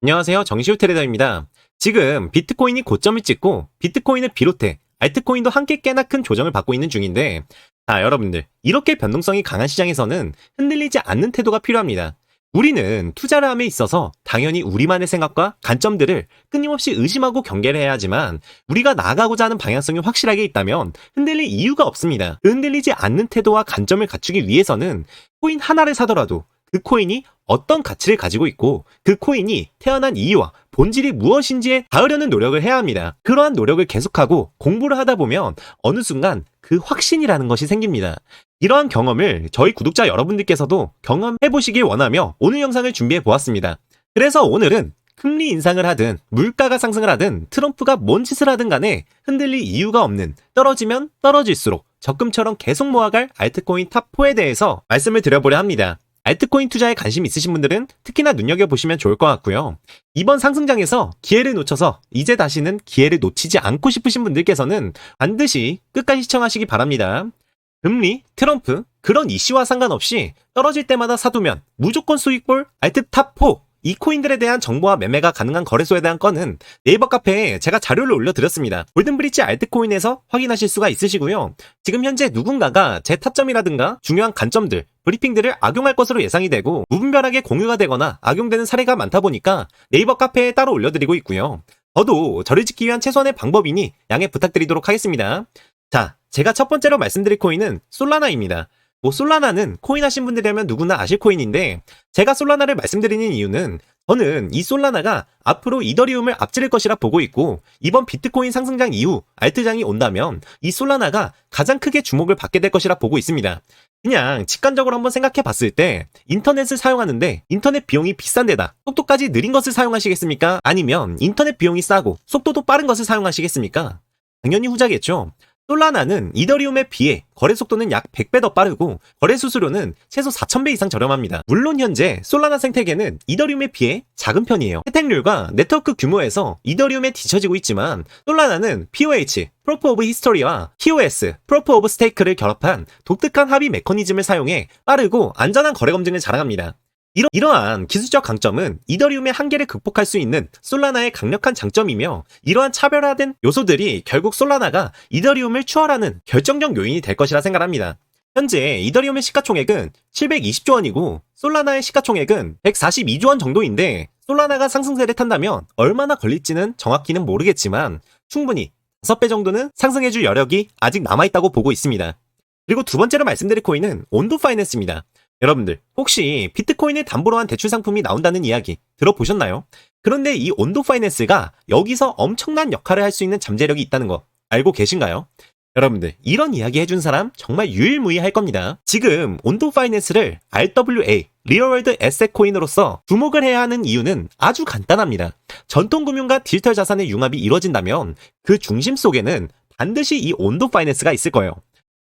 안녕하세요. 정시우 트레이더입니다. 지금 비트코인이 고점을 찍고 비트코인을 비롯해 알트코인도 함께 꽤나 큰 조정을 받고 있는 중인데, 여러분들, 이렇게 변동성이 강한 시장에서는 흔들리지 않는 태도가 필요합니다. 우리는 투자를 함에 있어서 당연히 우리만의 생각과 관점들을 끊임없이 의심하고 경계를 해야 하지만, 우리가 나아가고자 하는 방향성이 확실하게 있다면 흔들릴 이유가 없습니다. 그 흔들리지 않는 태도와 관점을 갖추기 위해서는 코인 하나를 사더라도 그 코인이 어떤 가치를 가지고 있고 그 코인이 태어난 이유와 본질이 무엇인지에 닿으려는 노력을 해야 합니다. 그러한 노력을 계속하고 공부를 하다 보면 어느 순간 그 확신이라는 것이 생깁니다. 이러한 경험을 저희 구독자 여러분들께서도 경험해 보시길 원하며 오늘 영상을 준비해 보았습니다. 그래서 오늘은 금리 인상을 하든 물가가 상승을 하든 트럼프가 뭔 짓을 하든 간에 흔들릴 이유가 없는, 떨어지면 떨어질수록 적금처럼 계속 모아갈 알트코인 탑4에 대해서 말씀을 드려보려 합니다. 알트코인 투자에 관심 있으신 분들은 특히나 눈여겨보시면 좋을 것 같고요. 이번 상승장에서 기회를 놓쳐서 이제 다시는 기회를 놓치지 않고 싶으신 분들께서는 반드시 끝까지 시청하시기 바랍니다. 금리, 트럼프, 그런 이슈와 상관없이 떨어질 때마다 사두면 무조건 수익볼 알트 탑4, 이 코인들에 대한 정보와 매매가 가능한 거래소에 대한 건은 네이버 카페에 제가 자료를 올려드렸습니다. 골든브릿지 알트코인에서 확인하실 수가 있으시고요. 지금 현재 누군가가 제 타점이라든가 중요한 관점들, 브리핑들을 악용할 것으로 예상이 되고 무분별하게 공유가 되거나 악용되는 사례가 많다 보니까 네이버 카페에 따로 올려드리고 있고요. 저도 저를 지키기 위한 최소한의 방법이니 양해 부탁드리도록 하겠습니다. 자, 제가 첫 번째로 말씀드릴 코인은 솔라나입니다. 솔라나는 코인 하신 분들이라면 누구나 아실 코인인데, 제가 솔라나를 말씀드리는 이유는 저는 이 솔라나가 앞으로 이더리움을 앞지를 것이라 보고 있고, 이번 비트코인 상승장 이후 알트장이 온다면 이 솔라나가 가장 크게 주목을 받게 될 것이라 보고 있습니다. 그냥 직관적으로 한번 생각해 봤을 때 인터넷을 사용하는데 인터넷 비용이 비싼 데다 속도까지 느린 것을 사용하시겠습니까? 아니면 인터넷 비용이 싸고 속도도 빠른 것을 사용하시겠습니까? 당연히 후자겠죠. 솔라나는 이더리움에 비해 거래 속도는 약 100배 더 빠르고 거래 수수료는 최소 4,000배 이상 저렴합니다. 물론 현재 솔라나 생태계는 이더리움에 비해 작은 편이에요. 혜택률과 네트워크 규모에서 이더리움에 뒤처지고 있지만 이솔라나는 POH, Proof of History와 POS, Proof of Stake를 결합한 독특한 합의 메커니즘을 사용해 빠르고 안전한 거래 검증을 자랑합니다. 이러한 기술적 강점은 이더리움의 한계를 극복할 수 있는 솔라나의 강력한 장점이며, 이러한 차별화된 요소들이 결국 솔라나가 이더리움을 추월하는 결정적 요인이 될 것이라 생각합니다. 현재 이더리움의 시가총액은 720조 원이고 솔라나의 시가총액은 142조 원 정도인데, 솔라나가 상승세를 탄다면 얼마나 걸릴지는 정확히는 모르겠지만 충분히 5배 정도는 상승해줄 여력이 아직 남아있다고 보고 있습니다. 그리고 두 번째로 말씀드릴 코인은 온도 파이낸스입니다. 여러분들, 혹시 비트코인을 담보로 한 대출 상품이 나온다는 이야기 들어보셨나요? 그런데 이 온도 파이낸스가 여기서 엄청난 역할을 할 수 있는 잠재력이 있다는 거 알고 계신가요? 여러분들, 이런 이야기 해준 사람 정말 유일무이할 겁니다. 지금 온도 파이낸스를 RWA, 리얼월드 에셋 코인으로서 주목을 해야 하는 이유는 아주 간단합니다. 전통금융과 디지털 자산의 융합이 이루어진다면 그 중심 속에는 반드시 이 온도 파이낸스가 있을 거예요.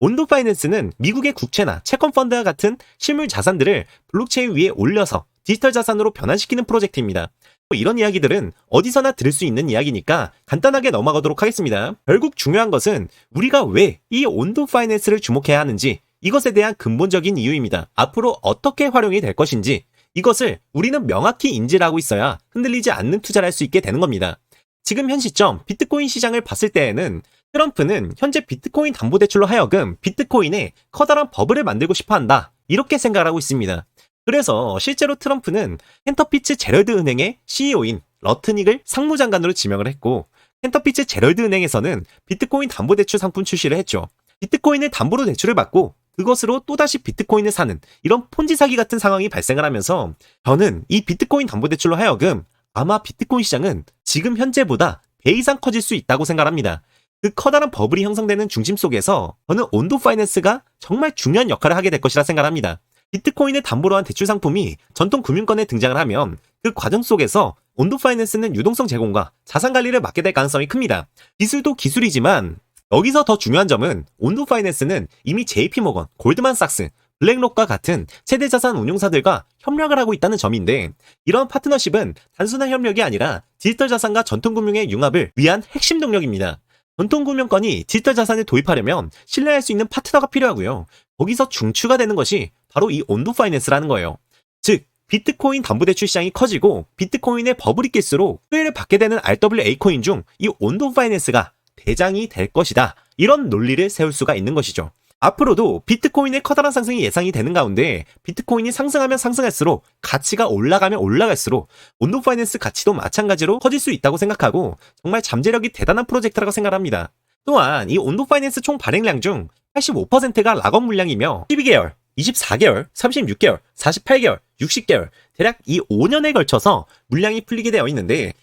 온도 파이낸스는 미국의 국채나 채권 펀드와 같은 실물 자산들을 블록체인 위에 올려서 디지털 자산으로 변환시키는 프로젝트입니다. 이런 이야기들은 어디서나 들을 수 있는 이야기니까 간단하게 넘어가도록 하겠습니다. 결국 중요한 것은 우리가 왜 이 온도 파이낸스를 주목해야 하는지, 이것에 대한 근본적인 이유입니다. 앞으로 어떻게 활용이 될 것인지 이것을 우리는 명확히 인지를 하고 있어야 흔들리지 않는 투자를 할 수 있게 되는 겁니다. 지금 현 시점 비트코인 시장을 봤을 때에는 트럼프는 현재 비트코인 담보대출로 하여금 비트코인에 커다란 버블을 만들고 싶어한다, 이렇게 생각을 하고 있습니다. 그래서 실제로 트럼프는 켄터피츠 제럴드 은행의 CEO인 러트닉을 상무장관으로 지명을 했고, 켄터피츠 제럴드 은행에서는 비트코인 담보대출 상품 출시를 했죠. 비트코인을 담보로 대출을 받고 그것으로 또다시 비트코인을 사는 이런 폰지 사기 같은 상황이 발생을 하면서, 저는 이 비트코인 담보대출로 하여금 아마 비트코인 시장은 지금 현재보다 배 이상 커질 수 있다고 생각합니다. 그 커다란 버블이 형성되는 중심 속에서 저는 온도 파이낸스가 정말 중요한 역할을 하게 될 것이라 생각합니다. 비트코인을 담보로 한 대출 상품이 전통 금융권에 등장을 하면 그 과정 속에서 온도 파이낸스는 유동성 제공과 자산 관리를 맡게 될 가능성이 큽니다. 기술도 기술이지만 여기서 더 중요한 점은 온도 파이낸스는 이미 JP모건, 골드만삭스, 블랙록과 같은 최대 자산 운용사들과 협력을 하고 있다는 점인데, 이런 파트너십은 단순한 협력이 아니라 디지털 자산과 전통금융의 융합을 위한 핵심 동력입니다. 전통금융권이 디지털 자산을 도입하려면 신뢰할 수 있는 파트너가 필요하고요. 거기서 중추가 되는 것이 바로 이 온도 파이낸스라는 거예요. 즉, 비트코인 담보대출 시장이 커지고 비트코인의 버블이 낄수록 수혜를 받게 되는 RWA 코인 중 이 온도 파이낸스가 대장이 될 것이다. 이런 논리를 세울 수가 있는 것이죠. 앞으로도 비트코인의 커다란 상승이 예상이 되는 가운데 비트코인이 상승하면 상승할수록 가치가 올라가면 올라갈수록 온도 파이낸스 가치도 마찬가지로 커질 수 있다고 생각하고 정말 잠재력이 대단한 프로젝트라고 생각합니다. 또한 이 온도 파이낸스 총 발행량 중 85%가 락업 물량이며 12개월, 24개월, 36개월, 48개월, 60개월 대략 이 5년에 걸쳐서 물량이 풀리게 되어 있는데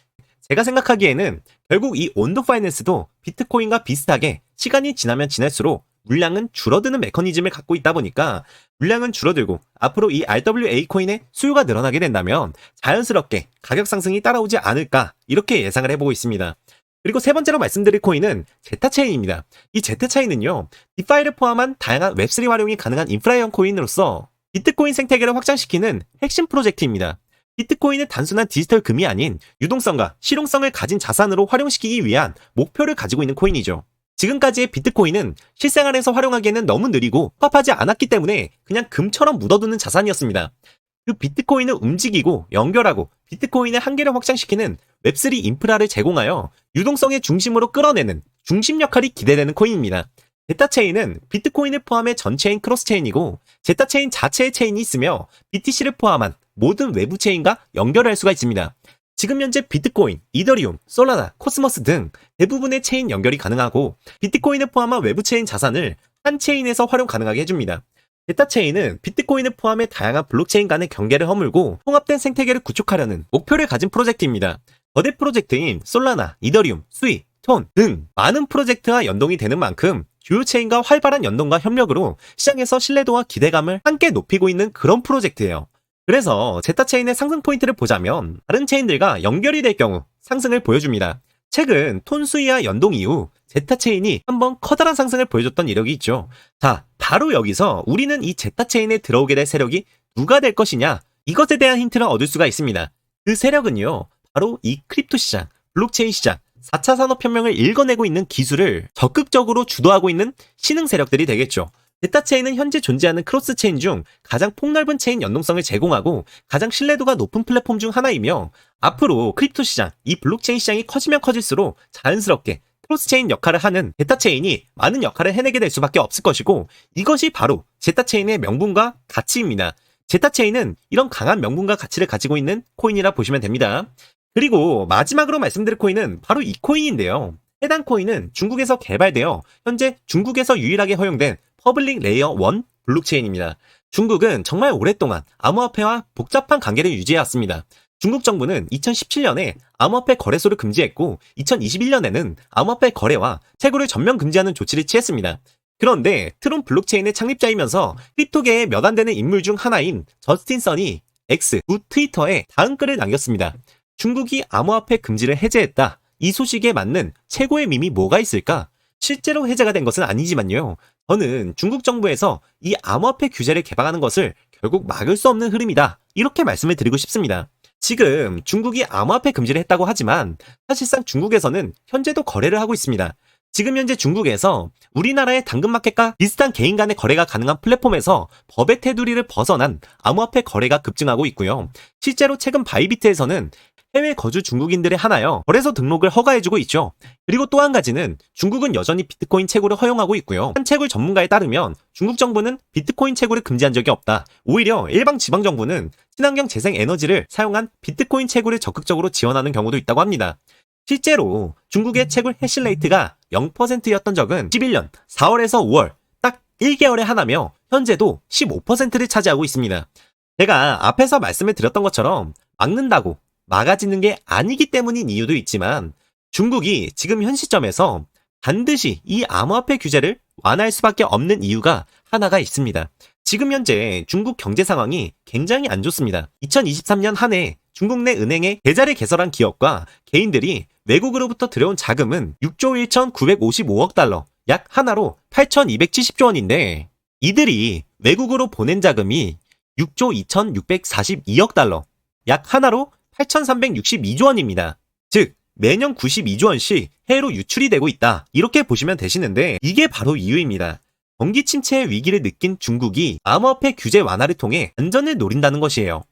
제가 생각하기에는 결국 이 온도 파이낸스도 비트코인과 비슷하게 시간이 지나면 지날수록 물량은 줄어드는 메커니즘을 갖고 있다 보니까 물량은 줄어들고 앞으로 이 RWA 코인의 수요가 늘어나게 된다면 자연스럽게 가격 상승이 따라오지 않을까 이렇게 예상을 해보고 있습니다. 그리고 세 번째로 말씀드릴 코인은 제타체인입니다. 이 제타체인은요, 디파이를 포함한 다양한 웹3 활용이 가능한 인프라형 코인으로서 비트코인 생태계를 확장시키는 핵심 프로젝트입니다. 비트코인은 단순한 디지털 금이 아닌 유동성과 실용성을 가진 자산으로 활용시키기 위한 목표를 가지고 있는 코인이죠. 지금까지의 비트코인은 실생활에서 활용하기에는 너무 느리고 합하지 않았기 때문에 그냥 금처럼 묻어두는 자산이었습니다. 그 비트코인을 움직이고 연결하고 비트코인의 한계를 확장시키는 웹3 인프라를 제공하여 유동성의 중심으로 끌어내는 중심 역할이 기대되는 코인입니다. 제타체인은 비트코인을 포함해 전체인 크로스체인이고 제타체인 자체의 체인이 있으며 BTC를 포함한 모든 외부 체인과 연결할 수가 있습니다. 지금 현재 비트코인, 이더리움, 솔라나, 코스모스 등 대부분의 체인 연결이 가능하고 비트코인을 포함한 외부 체인 자산을 한 체인에서 활용 가능하게 해줍니다. 제타체인은 비트코인을 포함해 다양한 블록체인 간의 경계를 허물고 통합된 생태계를 구축하려는 목표를 가진 프로젝트입니다. 거대 프로젝트인 솔라나, 이더리움, 수이, 톤 등 많은 프로젝트와 연동이 되는 만큼 주요 체인과 활발한 연동과 협력으로 시장에서 신뢰도와 기대감을 함께 높이고 있는 그런 프로젝트예요. 그래서 제타체인의 상승 포인트를 보자면 다른 체인들과 연결이 될 경우 상승을 보여줍니다. 최근 톤수이와 연동 이후 제타체인이 한번 커다란 상승을 보여줬던 이력이 있죠. 자, 바로 여기서 우리는 이 제타체인에 들어오게 될 세력이 누가 될 것이냐, 이것에 대한 힌트를 얻을 수가 있습니다. 그 세력은요, 바로 이 크립토 시장, 블록체인 시장, 4차 산업혁명을 읽어내고 있는 기술을 적극적으로 주도하고 있는 신흥 세력들이 되겠죠. 제타체인은 현재 존재하는 크로스체인 중 가장 폭넓은 체인 연동성을 제공하고 가장 신뢰도가 높은 플랫폼 중 하나이며 앞으로 크립토 시장, 이 블록체인 시장이 커지면 커질수록 자연스럽게 크로스체인 역할을 하는 제타체인이 많은 역할을 해내게 될 수밖에 없을 것이고 이것이 바로 제타체인의 명분과 가치입니다. 제타체인은 이런 강한 명분과 가치를 가지고 있는 코인이라 보시면 됩니다. 그리고 마지막으로 말씀드릴 코인은 바로 이 코인인데요. 해당 코인은 중국에서 개발되어 현재 중국에서 유일하게 허용된 퍼블릭 레이어 1 블록체인입니다. 중국은 정말 오랫동안 암호화폐와 복잡한 관계를 유지해왔습니다. 중국 정부는 2017년에 암호화폐 거래소를 금지했고 2021년에는 암호화폐 거래와 채굴을 전면 금지하는 조치를 취했습니다. 그런데 트론 블록체인의 창립자이면서 크립토계의 몇 안 되는 인물 중 하나인 저스틴 선이 X, 후 트위터에 다음 글을 남겼습니다. 중국이 암호화폐 금지를 해제했다. 이 소식에 맞는 최고의 밈이 뭐가 있을까? 실제로 해제가 된 것은 아니지만요. 저는 중국 정부에서 이 암호화폐 규제를 개방하는 것을 결국 막을 수 없는 흐름이다. 이렇게 말씀을 드리고 싶습니다. 지금 중국이 암호화폐 금지를 했다고 하지만 사실상 중국에서는 현재도 거래를 하고 있습니다. 지금 현재 중국에서 우리나라의 당근마켓과 비슷한 개인 간의 거래가 가능한 플랫폼에서 법의 테두리를 벗어난 암호화폐 거래가 급증하고 있고요. 실제로 최근 바이비트에서는 해외 거주 중국인들의 하나여 거래소 등록을 허가해주고 있죠. 그리고 또 한 가지는 중국은 여전히 비트코인 채굴을 허용하고 있고요. 한 채굴 전문가에 따르면 중국 정부는 비트코인 채굴을 금지한 적이 없다. 오히려 일방 지방 정부는 친환경 재생 에너지를 사용한 비트코인 채굴을 적극적으로 지원하는 경우도 있다고 합니다. 실제로 중국의 채굴 해시레이트가 0%였던 적은 11년 4월에서 5월 딱 1개월에 하나며 현재도 15%를 차지하고 있습니다. 제가 앞에서 말씀을 드렸던 것처럼 막는다고 막아지는 게 아니기 때문인 이유도 있지만 중국이 지금 현 시점에서 반드시 이 암호화폐 규제를 완화할 수밖에 없는 이유가 하나가 있습니다. 지금 현재 중국 경제 상황이 굉장히 안 좋습니다. 2023년 한 해 중국 내 은행에 계좌를 개설한 기업과 개인들이 외국으로부터 들여온 자금은 6조 1,955억 달러, 약 하나로 8,270조 원인데 이들이 외국으로 보낸 자금이 6조 2,642억 달러, 약 하나로 8,362조 원입니다. 즉 매년 92조 원씩 해외로 유출이 되고 있다. 이렇게 보시면 되시는데 이게 바로 이유입니다. 경기 침체의 위기를 느낀 중국이 암호화폐 규제 완화를 통해 안전을 노린다는 것이에요.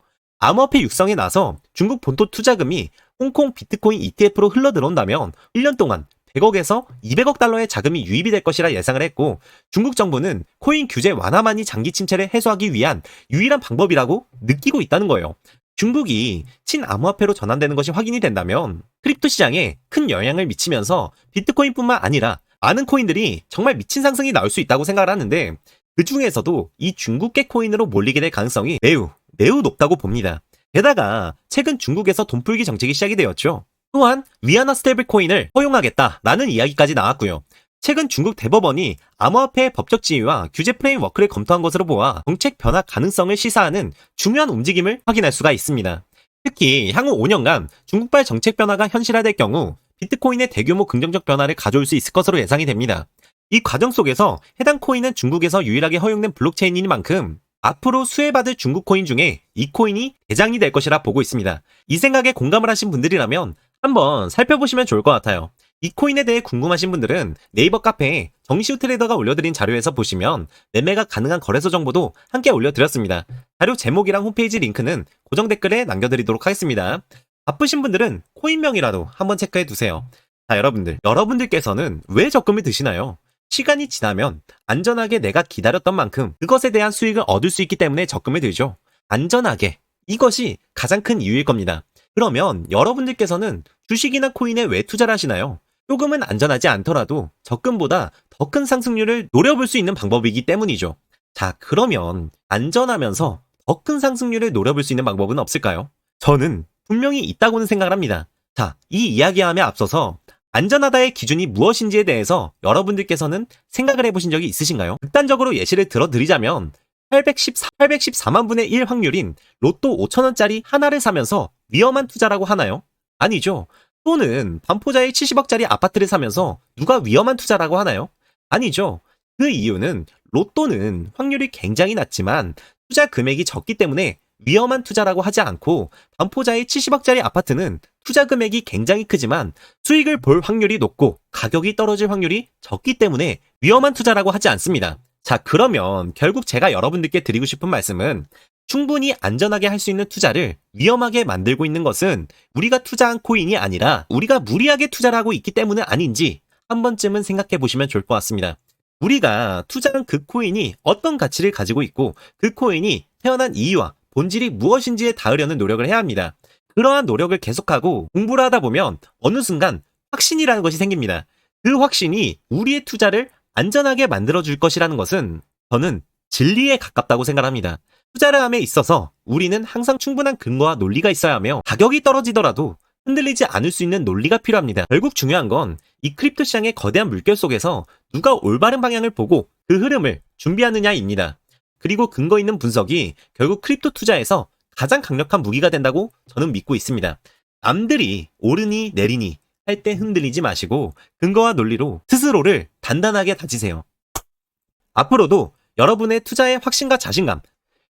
암호화폐 육성에 나서 중국 본토 투자금이 홍콩 비트코인 ETF로 흘러들어온다면 1년 동안 100억에서 200억 달러의 자금이 유입이 될 것이라 예상을 했고, 중국 정부는 코인 규제 완화만이 장기 침체를 해소하기 위한 유일한 방법이라고 느끼고 있다는 거예요. 중국이 친암호화폐로 전환되는 것이 확인이 된다면 크립토 시장에 큰 영향을 미치면서 비트코인뿐만 아니라 많은 코인들이 정말 미친 상승이 나올 수 있다고 생각을 하는데, 그 중에서도 이 중국계 코인으로 몰리게 될 가능성이 매우 높다고 봅니다. 게다가 최근 중국에서 돈풀기 정책이 시작이 되었죠. 또한 위안화 스테이블 코인을 허용하겠다라는 이야기까지 나왔고요. 최근 중국 대법원이 암호화폐의 법적 지위와 규제 프레임워크를 검토한 것으로 보아 정책 변화 가능성을 시사하는 중요한 움직임을 확인할 수가 있습니다. 특히 향후 5년간 중국발 정책 변화가 현실화될 경우 비트코인의 대규모 긍정적 변화를 가져올 수 있을 것으로 예상이 됩니다. 이 과정 속에서 해당 코인은 중국에서 유일하게 허용된 블록체인인 만큼 앞으로 수혜받을 중국 코인 중에 이 코인이 대장이 될 것이라 보고 있습니다. 이 생각에 공감을 하신 분들이라면 한번 살펴보시면 좋을 것 같아요. 이 코인에 대해 궁금하신 분들은 네이버 카페에 정시우 트레이더가 올려드린 자료에서 보시면 매매가 가능한 거래소 정보도 함께 올려드렸습니다. 자료 제목이랑 홈페이지 링크는 고정 댓글에 남겨드리도록 하겠습니다. 바쁘신 분들은 코인명이라도 한번 체크해 두세요. 자, 여러분들께서는 왜 적금을 드시나요? 시간이 지나면 안전하게 내가 기다렸던 만큼 그것에 대한 수익을 얻을 수 있기 때문에 적금을 들죠. 안전하게. 이것이 가장 큰 이유일 겁니다. 그러면 여러분들께서는 주식이나 코인에 왜 투자를 하시나요? 조금은 안전하지 않더라도 적금보다 더 큰 상승률을 노려볼 수 있는 방법이기 때문이죠. 자, 그러면 안전하면서 더 큰 상승률을 노려볼 수 있는 방법은 없을까요? 저는 분명히 있다고는 생각을 합니다. 자, 이 이야기함에 앞서서 안전하다의 기준이 무엇인지에 대해서 여러분들께서는 생각을 해보신 적이 있으신가요? 극단적으로 예시를 들어드리자면 814만 분의 1 확률인 로또 5천원짜리 하나를 사면서 위험한 투자라고 하나요? 아니죠. 또는 반포자의 70억짜리 아파트를 사면서 누가 위험한 투자라고 하나요? 아니죠. 그 이유는 로또는 확률이 굉장히 낮지만 투자 금액이 적기 때문에 위험한 투자라고 하지 않고, 반포자의 70억짜리 아파트는 투자 금액이 굉장히 크지만 수익을 볼 확률이 높고 가격이 떨어질 확률이 적기 때문에 위험한 투자라고 하지 않습니다. 자, 그러면 결국 제가 여러분들께 드리고 싶은 말씀은, 충분히 안전하게 할 수 있는 투자를 위험하게 만들고 있는 것은 우리가 투자한 코인이 아니라 우리가 무리하게 투자를 하고 있기 때문은 아닌지 한 번쯤은 생각해 보시면 좋을 것 같습니다. 우리가 투자한 그 코인이 어떤 가치를 가지고 있고 그 코인이 태어난 이유와 본질이 무엇인지에 닿으려는 노력을 해야 합니다. 그러한 노력을 계속하고 공부를 하다 보면 어느 순간 확신이라는 것이 생깁니다. 그 확신이 우리의 투자를 안전하게 만들어줄 것이라는 것은 저는 진리에 가깝다고 생각합니다. 투자를 함에 있어서 우리는 항상 충분한 근거와 논리가 있어야 하며, 가격이 떨어지더라도 흔들리지 않을 수 있는 논리가 필요합니다. 결국 중요한 건 이 크립토 시장의 거대한 물결 속에서 누가 올바른 방향을 보고 그 흐름을 준비하느냐입니다. 그리고 근거 있는 분석이 결국 크립토 투자에서 가장 강력한 무기가 된다고 저는 믿고 있습니다. 남들이 오르니 내리니 할 때 흔들리지 마시고 근거와 논리로 스스로를 단단하게 다지세요. 앞으로도 여러분의 투자의 확신과 자신감,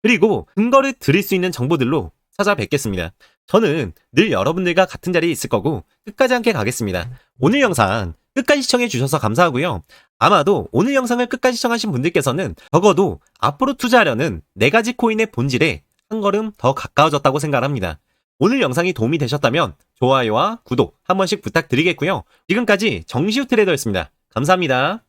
그리고 근거를 드릴 수 있는 정보들로 찾아뵙겠습니다. 저는 늘 여러분들과 같은 자리에 있을 거고 끝까지 함께 가겠습니다. 오늘 영상 끝까지 시청해 주셔서 감사하고요. 아마도 오늘 영상을 끝까지 시청하신 분들께서는 적어도 앞으로 투자하려는 4가지 코인의 본질에 한 걸음 더 가까워졌다고 생각합니다. 오늘 영상이 도움이 되셨다면 좋아요와 구독 한 번씩 부탁드리겠고요. 지금까지 정시우 트레이더였습니다. 감사합니다.